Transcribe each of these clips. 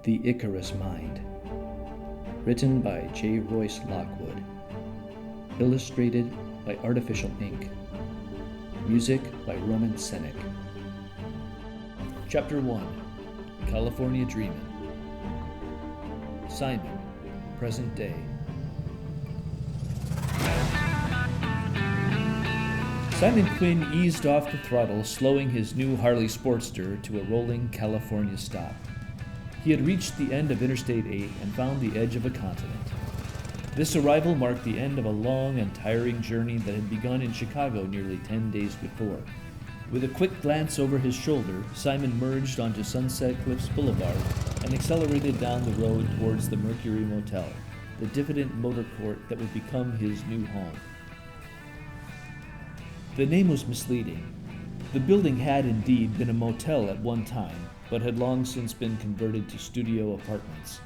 The Icarus Mind. Written by J. Royce Lockwood. Illustrated by Artificial Ink. Music by Roman Senek. Chapter 1. California Dreamin. Simon, present day. Simon Quinn eased off the throttle, slowing his new Harley Sportster to a rolling California stop. He had reached the end of Interstate 8 and found the edge of a continent. This arrival marked the end of a long and tiring journey that had begun in Chicago nearly 10 days before. With a quick glance over his shoulder, Simon merged onto Sunset Cliffs Boulevard and accelerated down the road towards the Mercury Motel, the diffident motor court that would become his new home. The name was misleading. The building had indeed been a motel at one time, but had long since been converted to studio apartments.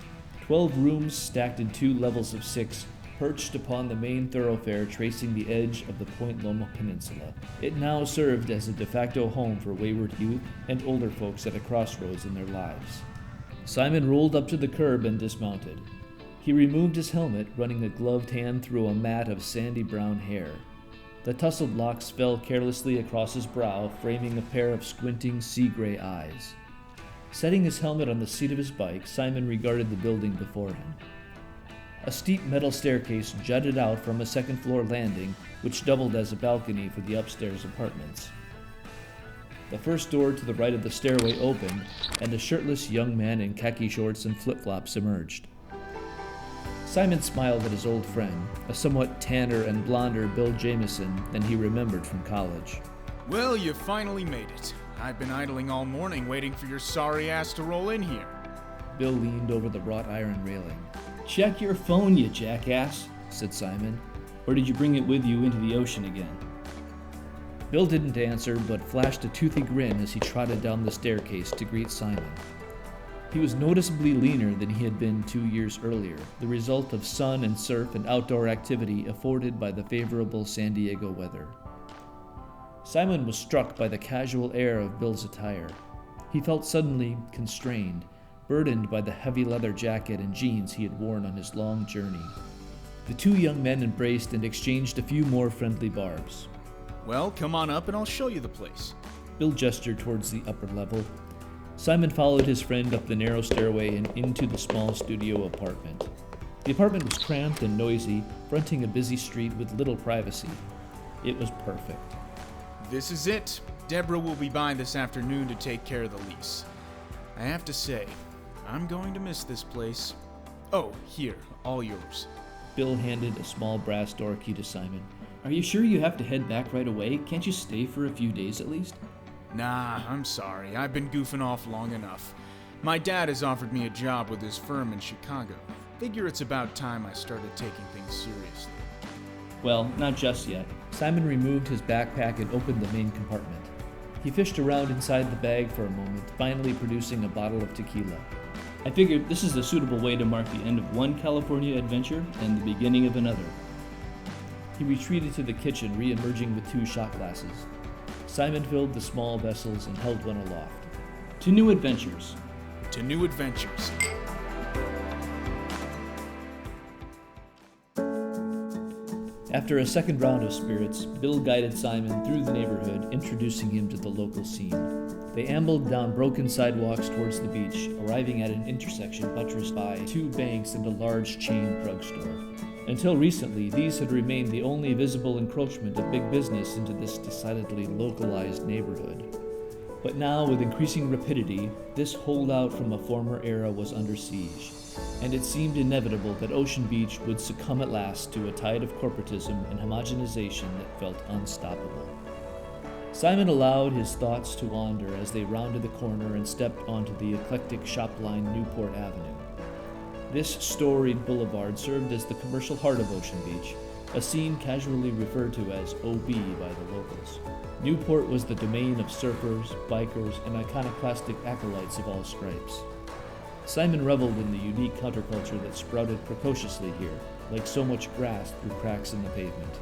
12 rooms stacked in 2 levels of 6, perched upon the main thoroughfare tracing the edge of the Point Loma Peninsula. It now served as a de facto home for wayward youth and older folks at a crossroads in their lives. Simon rolled up to the curb and dismounted. He removed his helmet, running a gloved hand through a mat of sandy brown hair. The tousled locks fell carelessly across his brow, framing a pair of squinting sea-gray eyes. Setting his helmet on the seat of his bike, Simon regarded the building before him. A steep metal staircase jutted out from a second-floor landing, which doubled as a balcony for the upstairs apartments. The first door to the right of the stairway opened, and a shirtless young man in khaki shorts and flip-flops emerged. Simon smiled at his old friend, a somewhat tanner and blonder Bill Jameson than he remembered from college. Well, you finally made it. I've been idling all morning waiting for your sorry ass to roll in here. Bill leaned over the wrought iron railing. "Check your phone, you jackass," said Simon. "Or did you bring it with you into the ocean again?" Bill didn't answer, but flashed a toothy grin as he trotted down the staircase to greet Simon. He was noticeably leaner than he had been 2 years earlier, the result of sun and surf and outdoor activity afforded by the favorable San Diego weather. Simon was struck by the casual air of Bill's attire. He felt suddenly constrained, burdened by the heavy leather jacket and jeans he had worn on his long journey. The two young men embraced and exchanged a few more friendly barbs. Well, come on up and I'll show you the place. Bill gestured towards the upper level. Simon followed his friend up the narrow stairway and into the small studio apartment. The apartment was cramped and noisy, fronting a busy street with little privacy. It was perfect. This is it. Deborah will be by this afternoon to take care of the lease. I have to say, I'm going to miss this place. Oh, here, all yours. Bill handed a small brass door key to Simon. "Are you sure you have to head back right away? Can't you stay for a few days at least?" Nah, I'm sorry. I've been goofing off long enough. My dad has offered me a job with his firm in Chicago. Figure it's about time I started taking things seriously. "Well, not just yet." Simon removed his backpack and opened the main compartment. He fished around inside the bag for a moment, finally producing a bottle of tequila. "I figured this is a suitable way to mark the end of one California adventure and the beginning of another." He retreated to the kitchen, re-emerging with 2 shot glasses. Simon filled the small vessels and held one aloft. "To new adventures." To new adventures. After a second round of spirits, Bill guided Simon through the neighborhood, introducing him to the local scene. They ambled down broken sidewalks towards the beach, arriving at an intersection buttressed by 2 banks and a large chain drugstore. Until recently, these had remained the only visible encroachment of big business into this decidedly localized neighborhood. But now, with increasing rapidity, this holdout from a former era was under siege, and it seemed inevitable that Ocean Beach would succumb at last to a tide of corporatism and homogenization that felt unstoppable. Simon allowed his thoughts to wander as they rounded the corner and stepped onto the eclectic shop-lined Newport Avenue. This storied boulevard served as the commercial heart of Ocean Beach, a scene casually referred to as OB by the locals. Newport was the domain of surfers, bikers, and iconoclastic acolytes of all stripes. Simon reveled in the unique counterculture that sprouted precociously here, like so much grass through cracks in the pavement.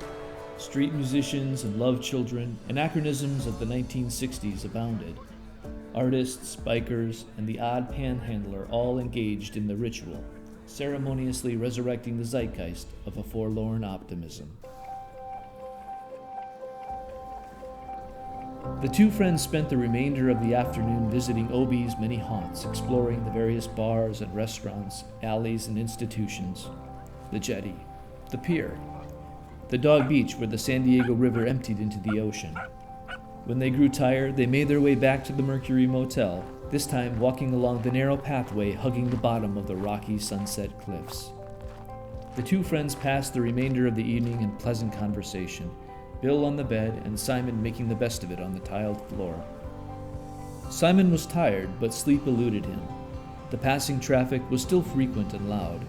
Street musicians and love children, anachronisms of the 1960s abounded. Artists, bikers, and the odd panhandler all engaged in the ritual, ceremoniously resurrecting the zeitgeist of a forlorn optimism. The two friends spent the remainder of the afternoon visiting Obi's many haunts, exploring the various bars and restaurants, alleys and institutions, the jetty, the pier, the dog beach where the San Diego River emptied into the ocean. When they grew tired, they made their way back to the Mercury Motel, this time walking along the narrow pathway hugging the bottom of the rocky Sunset Cliffs. The two friends passed the remainder of the evening in pleasant conversation, Bill on the bed and Simon making the best of it on the tiled floor. Simon was tired, but sleep eluded him. The passing traffic was still frequent and loud.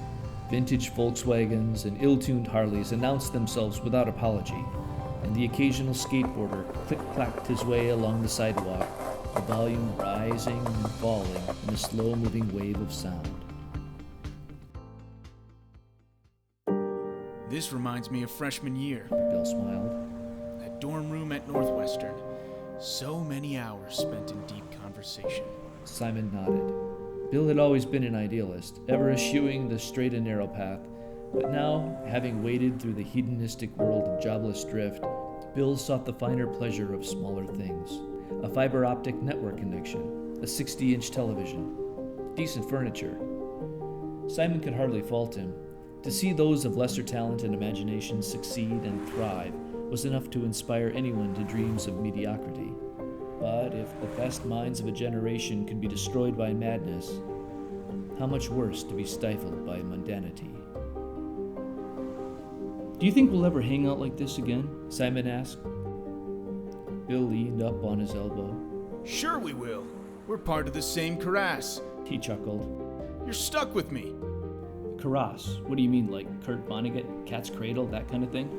Vintage Volkswagens and ill-tuned Harleys announced themselves without apology, and the occasional skateboarder click-clacked his way along the sidewalk, the volume rising and falling in a slow-moving wave of sound. This reminds me of freshman year. Bill smiled. That dorm room at Northwestern. So many hours spent in deep conversation. Simon nodded. Bill had always been an idealist, ever eschewing the straight and narrow path, but now, having waded through the hedonistic world of jobless drift, Bill sought the finer pleasure of smaller things. A fiber optic network connection, a 60-inch television, decent furniture. Simon could hardly fault him. To see those of lesser talent and imagination succeed and thrive was enough to inspire anyone to dreams of mediocrity. But if the best minds of a generation could be destroyed by madness, how much worse to be stifled by mundanity? Do you think we'll ever hang out like this again? Simon asked. Bill leaned up on his elbow. Sure we will. We're part of the same Icarus. He chuckled. You're stuck with me. Icarus? What do you mean, like Kurt Vonnegut, Cat's Cradle, that kind of thing?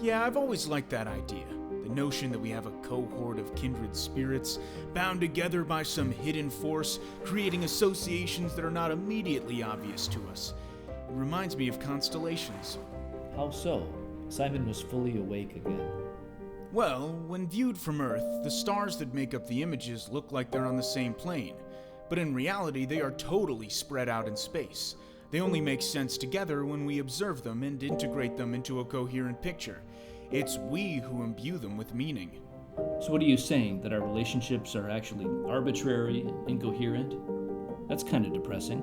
Yeah, I've always liked that idea. The notion that we have a cohort of kindred spirits, bound together by some hidden force, creating associations that are not immediately obvious to us. It reminds me of constellations. How so? Simon was fully awake again. Well, when viewed from Earth, the stars that make up the images look like they're on the same plane, but in reality they are totally spread out in space. They only make sense together when we observe them and integrate them into a coherent picture. It's we who imbue them with meaning. So what are you saying, that our relationships are actually arbitrary and incoherent? That's kind of depressing.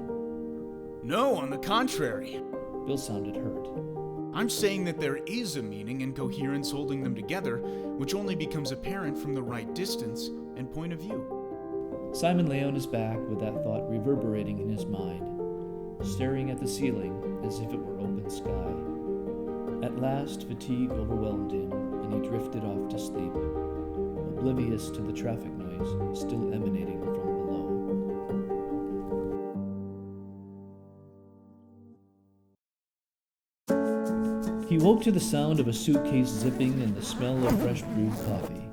No, on the contrary. Bill sounded hurt. I'm saying that there is a meaning and coherence holding them together, which only becomes apparent from the right distance and point of view. Simon lay on his back with that thought reverberating in his mind, staring at the ceiling as if it were open sky. At last, fatigue overwhelmed him, and he drifted off to sleep, oblivious to the traffic noise still emanating from below. He woke to the sound of a suitcase zipping and the smell of fresh brewed coffee.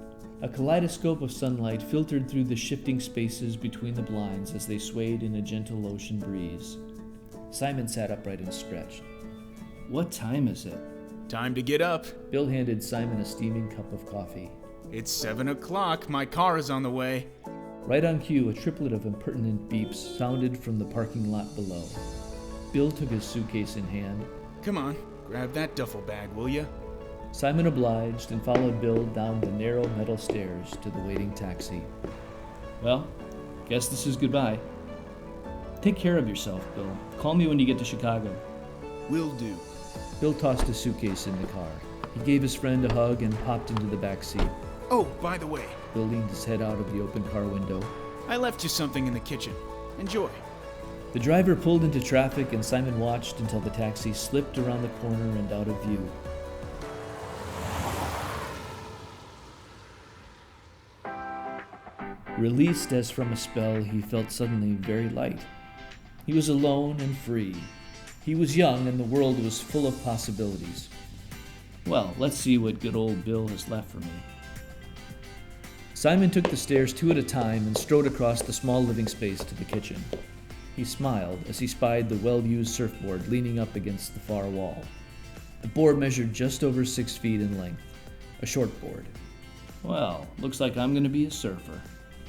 A kaleidoscope of sunlight filtered through the shifting spaces between the blinds as they swayed in a gentle ocean breeze. Simon sat upright and stretched. What time is it? Time to get up. Bill handed Simon a steaming cup of coffee. It's 7 o'clock. My car is on the way. Right on cue, a triplet of impertinent beeps sounded from the parking lot below. Bill took his suitcase in hand. Come on, grab that duffel bag, will ya? Simon obliged and followed Bill down the narrow metal stairs to the waiting taxi. Well, guess this is goodbye. Take care of yourself, Bill. Call me when you get to Chicago. Will do. Bill tossed his suitcase in the car. He gave his friend a hug and popped into the back seat. Oh, by the way, Bill leaned his head out of the open car window. I left you something in the kitchen. Enjoy. The driver pulled into traffic and Simon watched until the taxi slipped around the corner and out of view. Released as from a spell, he felt suddenly very light. He was alone and free. He was young and the world was full of possibilities. Well, let's see what good old Bill has left for me. Simon took the stairs 2 at a time and strode across the small living space to the kitchen. He smiled as he spied the well-used surfboard leaning up against the far wall. The board measured just over 6 feet in length, a short board. Well, looks like I'm going to be a surfer.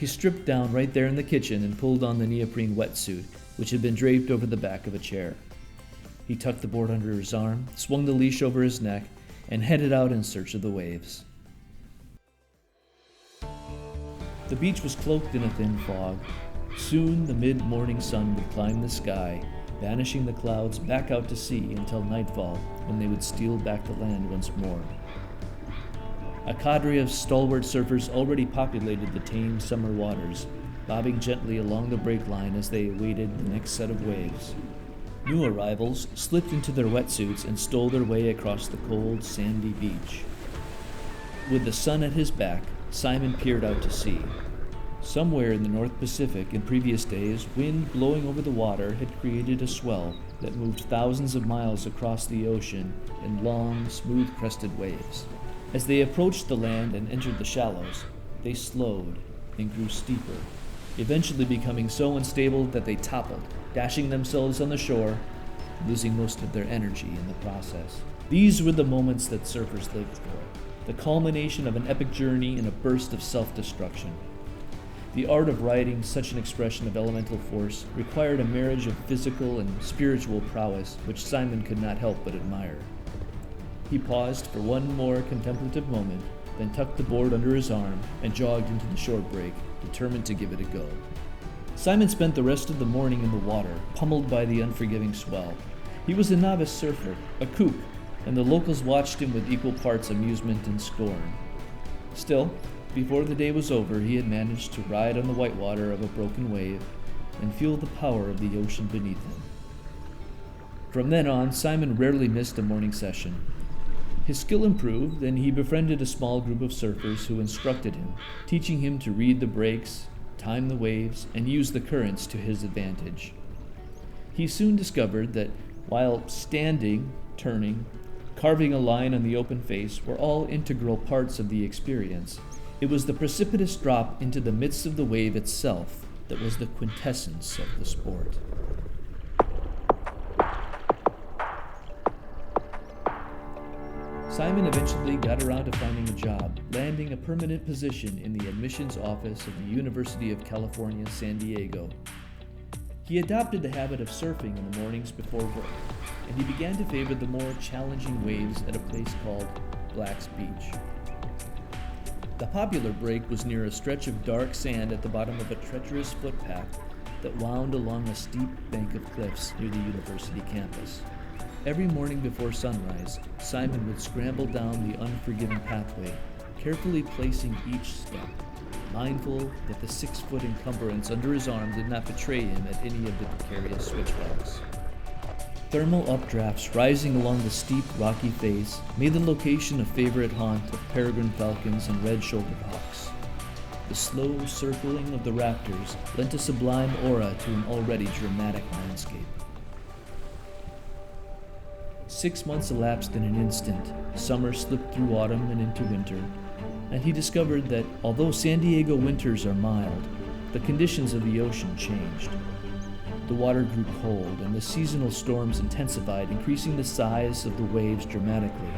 He stripped down right there in the kitchen and pulled on the neoprene wetsuit, which had been draped over the back of a chair. He tucked the board under his arm, swung the leash over his neck, and headed out in search of the waves. The beach was cloaked in a thin fog. Soon the mid-morning sun would climb the sky, banishing the clouds back out to sea until nightfall, when they would steal back to land once more. A cadre of stalwart surfers already populated the tame summer waters, bobbing gently along the break line as they awaited the next set of waves. New arrivals slipped into their wetsuits and stole their way across the cold, sandy beach. With the sun at his back, Simon peered out to sea. Somewhere in the North Pacific in previous days, wind blowing over the water had created a swell that moved thousands of miles across the ocean in long, smooth-crested waves. As they approached the land and entered the shallows, they slowed and grew steeper, eventually becoming so unstable that they toppled, dashing themselves on the shore, losing most of their energy in the process. These were the moments that surfers lived for, the culmination of an epic journey in a burst of self-destruction. The art of riding such an expression of elemental force required a marriage of physical and spiritual prowess which Simon could not help but admire. He paused for one more contemplative moment, then tucked the board under his arm and jogged into the shore break, determined to give it a go. Simon spent the rest of the morning in the water, pummeled by the unforgiving swell. He was a novice surfer, a kook, and the locals watched him with equal parts amusement and scorn. Still, before the day was over, he had managed to ride on the whitewater of a broken wave and feel the power of the ocean beneath him. From then on, Simon rarely missed a morning session. His skill improved, and he befriended a small group of surfers who instructed him, teaching him to read the breaks, time the waves, and use the currents to his advantage. He soon discovered that while standing, turning, carving a line on the open face were all integral parts of the experience, it was the precipitous drop into the midst of the wave itself that was the quintessence of the sport. Simon eventually got around to finding a job, landing a permanent position in the admissions office of the University of California, San Diego. He adopted the habit of surfing in the mornings before work, and he began to favor the more challenging waves at a place called Black's Beach. The popular break was near a stretch of dark sand at the bottom of a treacherous footpath that wound along a steep bank of cliffs near the university campus. Every morning before sunrise, Simon would scramble down the unforgiving pathway, carefully placing each step, mindful that the 6-foot encumbrance under his arm did not betray him at any of the precarious switchbacks. Thermal updrafts rising along the steep, rocky face made the location a favorite haunt of peregrine falcons and red-shouldered hawks. The slow circling of the raptors lent a sublime aura to an already dramatic landscape. 6 months elapsed in an instant. Summer slipped through autumn and into winter, and he discovered that although San Diego winters are mild, the conditions of the ocean changed. The water grew cold, and the seasonal storms intensified, increasing the size of the waves dramatically.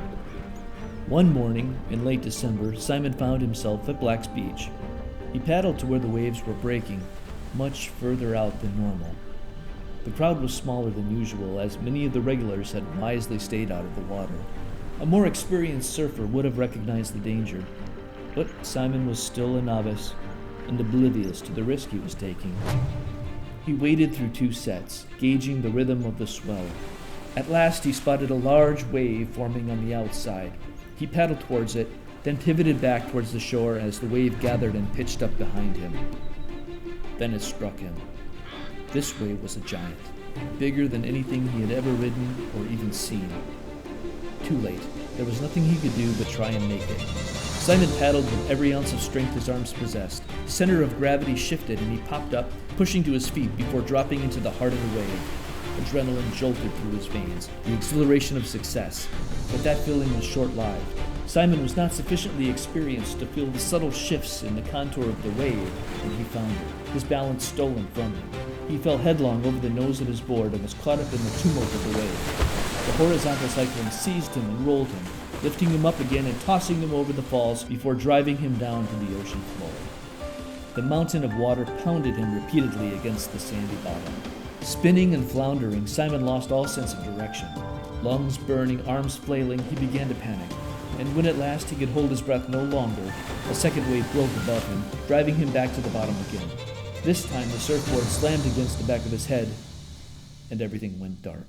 One morning, in late December, Simon found himself at Black's Beach. He paddled to where the waves were breaking, much further out than normal. The crowd was smaller than usual, as many of the regulars had wisely stayed out of the water. A more experienced surfer would have recognized the danger, but Simon was still a novice and oblivious to the risk he was taking. He waded through 2 sets, gauging the rhythm of the swell. At last he spotted a large wave forming on the outside. He paddled towards it, then pivoted back towards the shore as the wave gathered and pitched up behind him. Then it struck him. This wave was a giant, bigger than anything he had ever ridden or even seen. Too late. There was nothing he could do but try and make it. Simon paddled with every ounce of strength his arms possessed. The center of gravity shifted and he popped up, pushing to his feet before dropping into the heart of the wave. Adrenaline jolted through his veins, the exhilaration of success. But that feeling was short-lived. Simon was not sufficiently experienced to feel the subtle shifts in the contour of the wave when he foundered, his balance stolen from him. He fell headlong over the nose of his board and was caught up in the tumult of the wave. The horizontal cyclone seized him and rolled him, lifting him up again and tossing him over the falls before driving him down to the ocean floor. The mountain of water pounded him repeatedly against the sandy bottom. Spinning and floundering, Simon lost all sense of direction. Lungs burning, arms flailing, he began to panic. And when at last he could hold his breath no longer, a second wave broke above him, driving him back to the bottom again. This time the surfboard slammed against the back of his head, and everything went dark.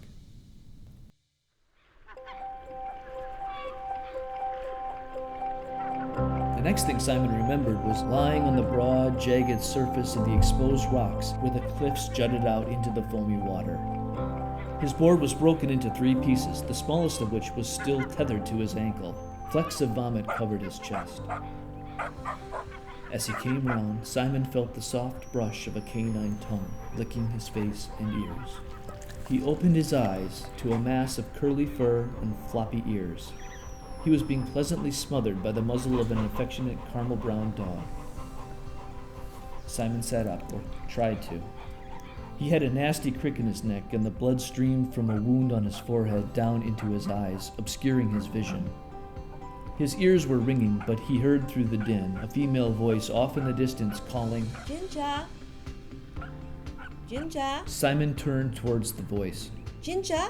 The next thing Simon remembered was lying on the broad, jagged surface of the exposed rocks where the cliffs jutted out into the foamy water. His board was broken into 3 pieces, the smallest of which was still tethered to his ankle. Flecks of vomit covered his chest. As he came round, Simon felt the soft brush of a canine tongue licking his face and ears. He opened his eyes to a mass of curly fur and floppy ears. He was being pleasantly smothered by the muzzle of an affectionate caramel-brown dog. Simon sat up, or tried to. He had a nasty crick in his neck, and the blood streamed from a wound on his forehead down into his eyes, obscuring his vision. His ears were ringing, but he heard through the din a female voice off in the distance calling, Ginger! Ginger! Simon turned towards the voice. Ginger!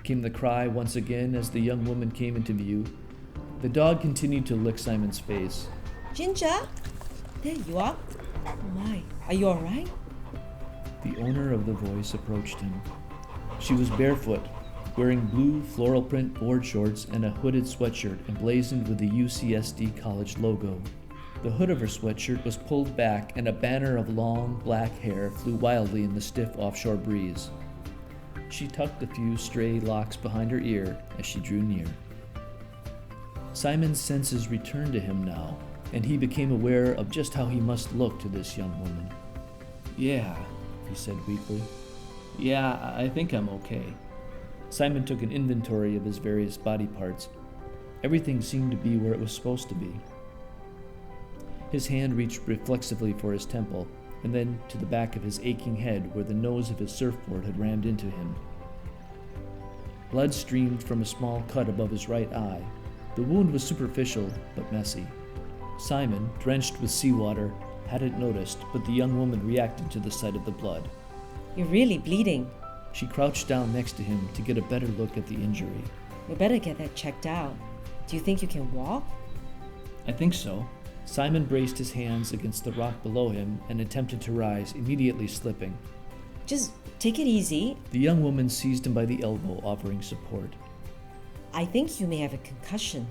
Came the cry once again as the young woman came into view. The dog continued to lick Simon's face. Ginger! There you are. Oh my, are you alright? The owner of the voice approached him. She was barefoot, wearing blue floral print board shorts and a hooded sweatshirt emblazoned with the UCSD college logo. The hood of her sweatshirt was pulled back and a banner of long, black hair flew wildly in the stiff offshore breeze. She tucked a few stray locks behind her ear as she drew near. Simon's senses returned to him now, and he became aware of just how he must look to this young woman. Yeah, He said weakly. yeah, I think I'm okay. Simon took an inventory of his various body parts. Everything seemed to be where it was supposed to be. His hand reached reflexively for his temple, and then to the back of his aching head where the nose of his surfboard had rammed into him. Blood streamed from a small cut above his right eye. The wound was superficial, but messy. Simon, drenched with seawater, hadn't noticed, but the young woman reacted to the sight of the blood. You're really bleeding. She crouched down next to him to get a better look at the injury. We better get that checked out. Do you think you can walk? I think so. Simon braced his hands against the rock below him and attempted to rise, immediately slipping. Just take it easy. The young woman seized him by the elbow, offering support. I think you may have a concussion.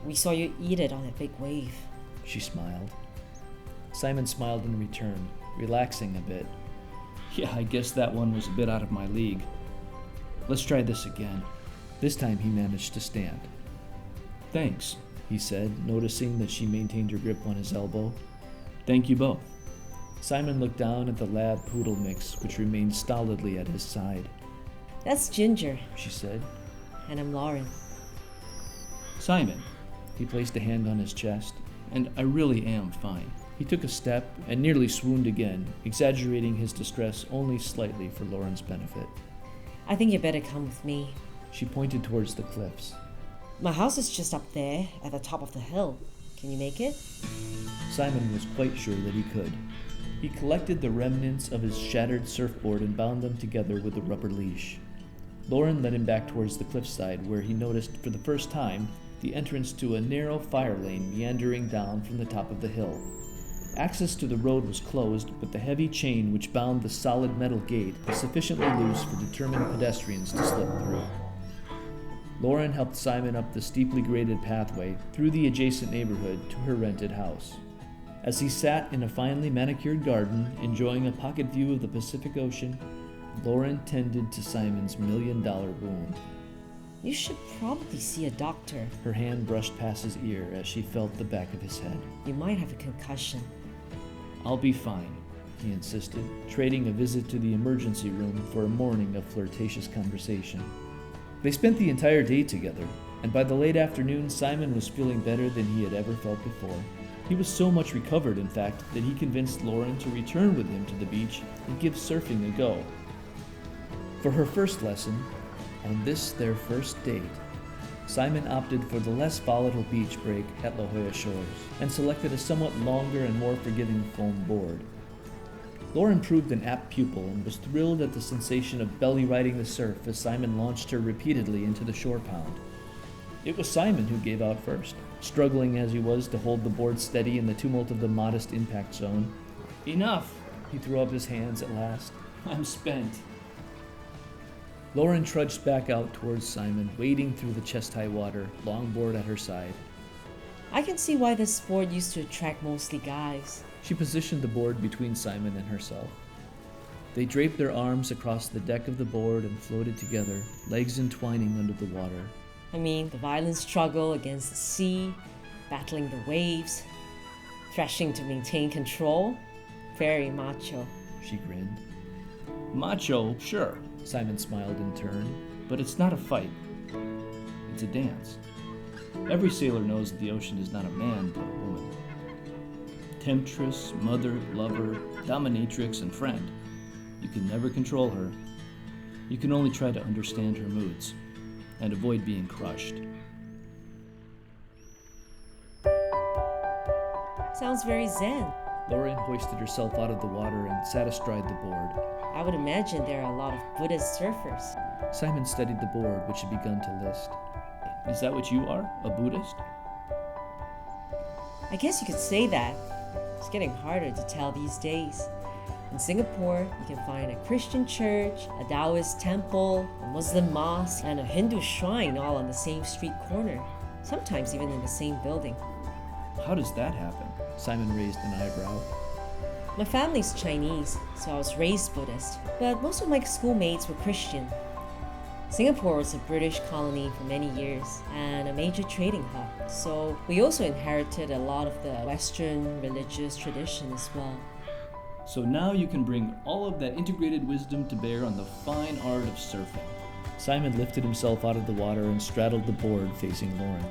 We saw you eat it on that big wave. She smiled. Simon smiled in return, relaxing a bit. Yeah, I guess that one was a bit out of my league. Let's try this again. This time he managed to stand. Thanks. He said, noticing that she maintained her grip on his elbow. Thank you both. Simon looked down at the lab poodle mix, which remained stolidly at his side. That's Ginger, She said. and I'm Lauren. Simon, He placed a hand on his chest. and I really am fine. He took a step and nearly swooned again, exaggerating his distress only slightly for Lauren's benefit. I think you better come with me. She pointed towards the cliffs. My house is just up there at the top of the hill. Can you make it? Simon was quite sure that he could. He collected the remnants of his shattered surfboard and bound them together with a rubber leash. Lauren led him back towards the cliffside, where he noticed for the first time the entrance to a narrow fire lane meandering down from the top of the hill. Access to the road was closed, but the heavy chain which bound the solid metal gate was sufficiently loose for determined pedestrians to slip through. Lauren helped Simon up the steeply graded pathway through the adjacent neighborhood to her rented house. As he sat in a finely manicured garden, enjoying a pocket view of the Pacific Ocean, Lauren tended to Simon's $1 million wound. You should probably see a doctor. Her hand brushed past his ear as she felt the back of his head. You might have a concussion. "I'll be fine," he insisted, trading a visit to the emergency room for a morning of flirtatious conversation. They spent the entire day together, and by the late afternoon, Simon was feeling better than he had ever felt before. He was so much recovered, in fact, that he convinced Lauren to return with him to the beach and give surfing a go. For her first lesson, on this their first date, Simon opted for the less volatile beach break at La Jolla Shores and selected a somewhat longer and more forgiving foam board. Lauren proved an apt pupil and was thrilled at the sensation of belly riding the surf as Simon launched her repeatedly into the shore pound. It was Simon who gave out first, struggling as he was to hold the board steady in the tumult of the modest impact zone. Enough! He threw up his hands at last. I'm spent. Lauren trudged back out towards Simon, wading through the chest-high water, longboard at her side. I can see why this sport used to attract mostly guys. She positioned the board between Simon and herself. They draped their arms across the deck of the board and floated together, legs entwining under the water. I mean, the violent struggle against the sea, battling the waves, thrashing to maintain control. Very macho. She grinned. Macho, sure, Simon smiled in turn. but it's not a fight. It's a dance. Every sailor knows that the ocean is not a man, but a woman. Temptress, mother, lover, dominatrix, and friend. You can never control her. You can only try to understand her moods and avoid being crushed. Sounds very zen. Lauren hoisted herself out of the water and sat astride the board. I would imagine there are a lot of Buddhist surfers. Simon studied the board, which had begun to list. Is that what you are? A Buddhist? I guess you could say that. It's getting harder to tell these days. In Singapore, you can find a Christian church, a Taoist temple, a Muslim mosque, and a Hindu shrine all on the same street corner, sometimes even in the same building. How does that happen? Simon raised an eyebrow. My family's Chinese, so I was raised Buddhist, but most of my schoolmates were Christian. Singapore was a British colony for many years and a major trading hub, so we also inherited a lot of the Western religious tradition as well. So now you can bring all of that integrated wisdom to bear on the fine art of surfing. Simon lifted himself out of the water and straddled the board facing Lauren.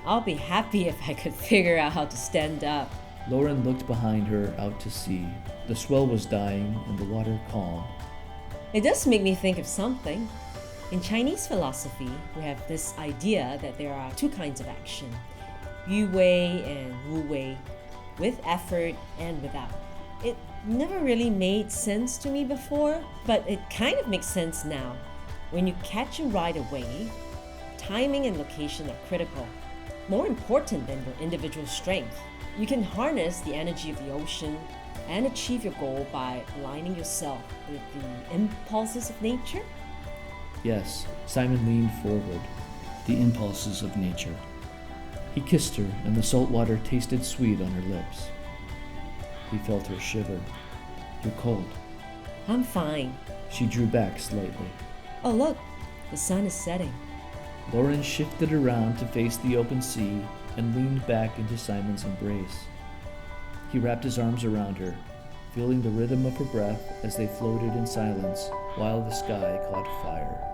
I'll be happy if I could figure out how to stand up. Lauren looked behind her out to sea. The swell was dying and the water calm. It does make me think of something. In Chinese philosophy, we have this idea that there are two kinds of action, yu wei and wu wei, with effort and without. It never really made sense to me before, but it kind of makes sense now. When you catch and ride a wave, timing and location are critical, more important than your individual strength. You can harness the energy of the ocean and achieve your goal by aligning yourself with the impulses of nature. Yes, Simon leaned forward. The impulses of nature. He kissed her, and the salt water tasted sweet on her lips. He felt her shiver. "You're cold." I'm fine. She drew back slightly. Oh look, the sun is setting. Lauren shifted around to face the open sea and leaned back into Simon's embrace. He wrapped his arms around her, feeling the rhythm of her breath as they floated in silence while the sky caught fire.